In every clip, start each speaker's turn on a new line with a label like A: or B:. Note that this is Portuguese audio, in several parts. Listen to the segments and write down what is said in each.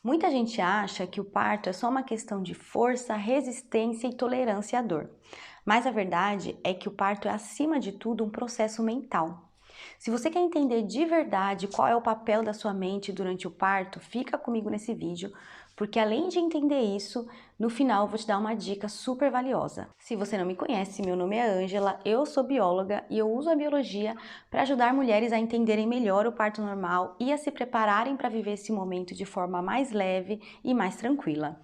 A: Muita gente acha que o parto é só uma questão de força, resistência e tolerância à dor. Mas a verdade é que o parto é, acima de tudo, um processo mental. Se você quer entender de verdade qual é o papel da sua mente durante o parto, fica comigo nesse vídeo, porque além de entender isso, no final eu vou te dar uma dica super valiosa. Se você não me conhece, meu nome é Ângela, eu sou bióloga e eu uso a biologia para ajudar mulheres a entenderem melhor o parto normal e a se prepararem para viver esse momento de forma mais leve e mais tranquila.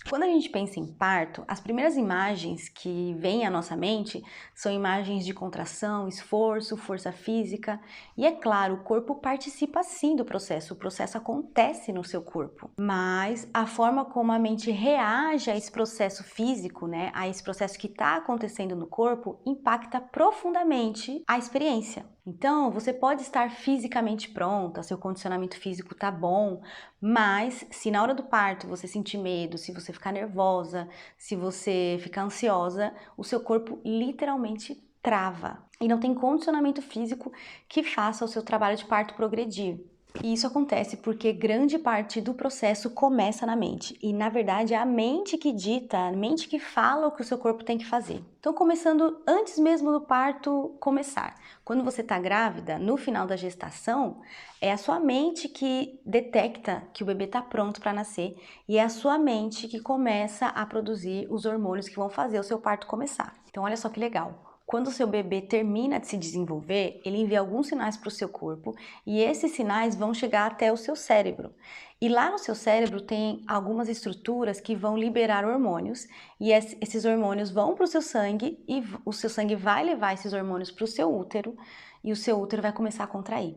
A: Quando a gente pensa em parto, as primeiras imagens que vêm à nossa mente são imagens de contração, esforço, força física e, é claro, o corpo participa sim do processo, o processo acontece no seu corpo. Mas a forma como a mente reage a esse processo físico, a esse processo que está acontecendo no corpo, impacta profundamente a experiência. Então, você pode estar fisicamente pronta, seu condicionamento físico está bom, mas se na hora do parto você sentir medo, se você ficar nervosa, se você ficar ansiosa, o seu corpo literalmente trava e não tem condicionamento físico que faça o seu trabalho de parto progredir. E isso acontece porque grande parte do processo começa na mente. E, na verdade, é a mente que dita, a mente que fala o que o seu corpo tem que fazer. Então, começando antes mesmo do parto começar. Quando você está grávida, no final da gestação, é a sua mente que detecta que o bebê está pronto para nascer. E é a sua mente que começa a produzir os hormônios que vão fazer o seu parto começar. Então, olha só que legal. Quando o seu bebê termina de se desenvolver, ele envia alguns sinais para o seu corpo e esses sinais vão chegar até o seu cérebro. E lá no seu cérebro tem algumas estruturas que vão liberar hormônios e esses hormônios vão para o seu sangue e o seu sangue vai levar esses hormônios para o seu útero e o seu útero vai começar a contrair.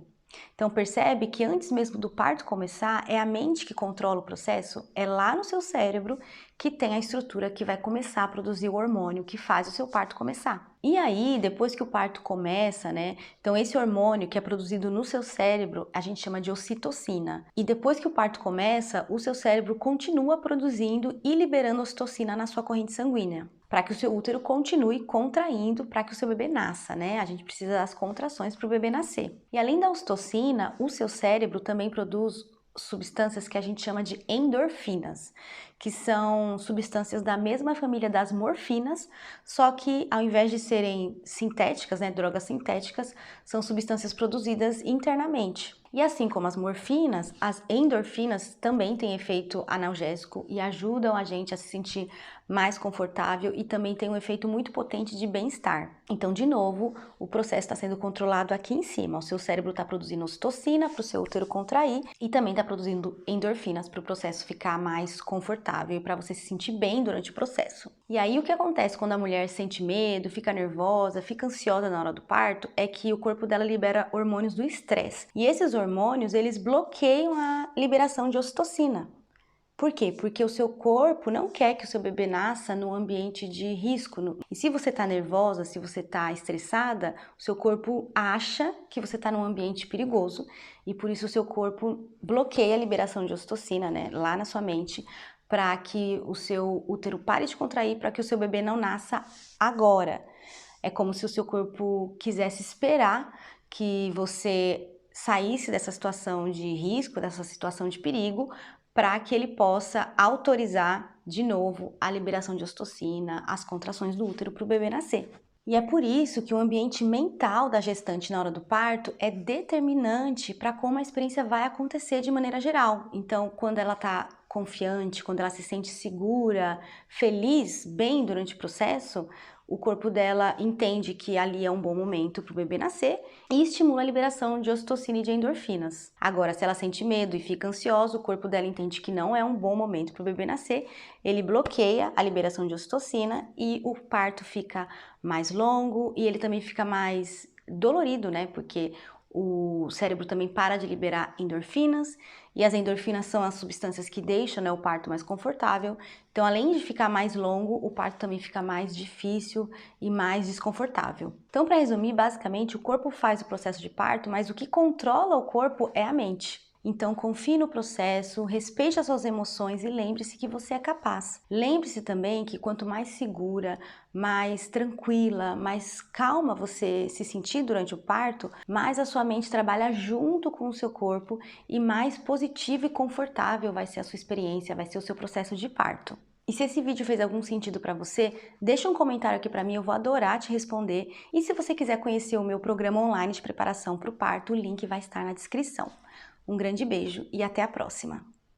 A: Então percebe que antes mesmo do parto começar, é a mente que controla o processo, é lá no seu cérebro que tem a estrutura que vai começar a produzir o hormônio que faz o seu parto começar. E aí, depois que o parto começa, então esse hormônio que é produzido no seu cérebro, a gente chama de ocitocina. E depois que o parto começa, o seu cérebro continua produzindo e liberando ocitocina na sua corrente sanguínea, para que o seu útero continue contraindo para que o seu bebê nasça, A gente precisa das contrações para o bebê nascer. E além da ocitocina, o seu cérebro também produz substâncias que a gente chama de endorfinas, que são substâncias da mesma família das morfinas, só que ao invés de serem sintéticas, drogas sintéticas, são substâncias produzidas internamente. E assim como as morfinas, as endorfinas também têm efeito analgésico e ajudam a gente a se sentir mais confortável e também tem um efeito muito potente de bem-estar. Então, de novo, o processo está sendo controlado aqui em cima. O seu cérebro está produzindo ocitocina para o seu útero contrair e também está produzindo endorfinas para o processo ficar mais confortável e para você se sentir bem durante o processo. E aí, o que acontece quando a mulher sente medo, fica nervosa, fica ansiosa na hora do parto, é que o corpo dela libera hormônios do estresse. E esses hormônios, eles bloqueiam a liberação de ocitocina. Por quê? Porque o seu corpo não quer que o seu bebê nasça num ambiente de risco. E se você está nervosa, se você está estressada, o seu corpo acha que você está num ambiente perigoso e por isso o seu corpo bloqueia a liberação de ocitocina, lá na sua mente, para que o seu útero pare de contrair, para que o seu bebê não nasça agora. É como se o seu corpo quisesse esperar que você saísse dessa situação de risco, dessa situação de perigo, para que ele possa autorizar de novo a liberação de ocitocina, as contrações do útero para o bebê nascer. E é por isso que o ambiente mental da gestante na hora do parto é determinante para como a experiência vai acontecer de maneira geral. Então, quando ela está confiante, quando ela se sente segura, feliz, bem durante o processo, o corpo dela entende que ali é um bom momento para o bebê nascer e estimula a liberação de ocitocina e de endorfinas. Agora, se ela sente medo e fica ansiosa, o corpo dela entende que não é um bom momento para o bebê nascer, ele bloqueia a liberação de ocitocina e o parto fica mais longo e ele também fica mais dolorido, Porque o cérebro também para de liberar endorfinas e as endorfinas são as substâncias que deixam, o parto mais confortável. Então, além de ficar mais longo, o parto também fica mais difícil e mais desconfortável. Então, para resumir, basicamente, o corpo faz o processo de parto, mas o que controla o corpo é a mente. Então confie no processo, respeite as suas emoções e lembre-se que você é capaz. Lembre-se também que quanto mais segura, mais tranquila, mais calma você se sentir durante o parto, mais a sua mente trabalha junto com o seu corpo e mais positiva e confortável vai ser a sua experiência, vai ser o seu processo de parto. E se esse vídeo fez algum sentido para você, deixa um comentário aqui para mim, eu vou adorar te responder. E se você quiser conhecer o meu programa online de preparação para o parto, o link vai estar na descrição. Um grande beijo e até a próxima!